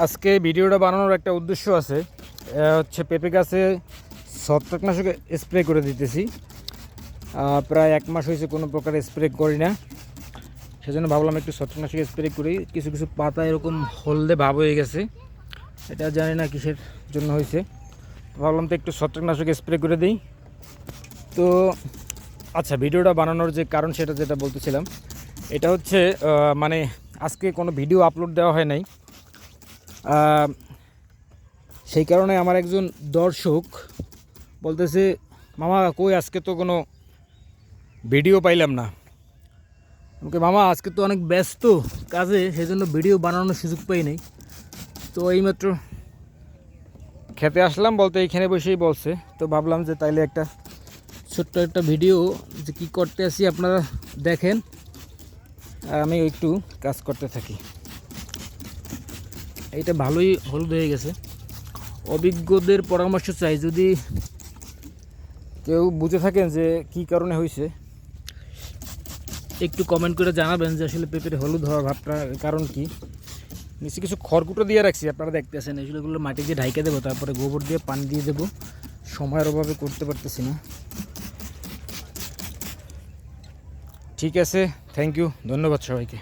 আজকে ভিডিওটা বানানোর একটা উদ্দেশ্য আছে, হচ্ছে পেঁপে গাছে ছত্রাকনাশক স্প্রে করে দিতেছি। প্রায় 1 মাস হয়েছে কোনো প্রকার স্প্রে করি না, সেজন্য ভাবলাম একটু ছত্রাকনাশক স্প্রে করি। কিছু কিছু পাতা এরকম হলদে ভাব হয়ে গেছে, এটা জানি না কিসের জন্য হয়েছে। ভাবলাম তো একটু ছত্রাকনাশক স্প্রে করে দিই। তো আচ্ছা, ভিডিওটা বানানোর যে কারণ সেটা যেটা বলতেছিলাম, এটা হচ্ছে মানে আজকে কোনো ভিডিও আপলোড দেওয়া হয় নাই, সেই কারণে আমার একজন দর্শক বলতেছে, মামা কই আজকে তো কোনো ভিডিও পাইলাম না। আমাকে মামা আজকে তো অনেক ব্যস্ত কাজে, সেই জন্য ভিডিও বানানোর সুযোগ পাই নাই। তো এইমাত্র খেতে আসলাম, বলতে এইখানে বসেই বলছে, তো ভাবলাম যে তাইলে একটা ছোট্ট একটা ভিডিও যে কী করতে আসি আপনারা দেখেন, আর আমি একটু কাজ করতে থাকি। এইটা ভালোই হলুদ হয়ে গেছে। অভিজ্ঞদের পরামর্শ চাই, যদি কেউ বুঝে থাকেন যে কী কারণে হয়েছে, একটু কমেন্ট করে জানাবেন যে আসলে পেঁপের হলুদ হওয়ার ভাবটা কারণ কি। নিচে কিছু খড়কুটো দিয়ে রাখছি, আপনারা দেখতেছেন, এগুলো মাটি দিয়ে ঢাইকে দেবো, তারপরে গোবর দিয়ে পানি দিয়ে দেবো। সময়ের অভাবে করতে পারতেছি না। ঠিক আছে, থ্যাংক ইউ, ধন্যবাদ সবাইকে।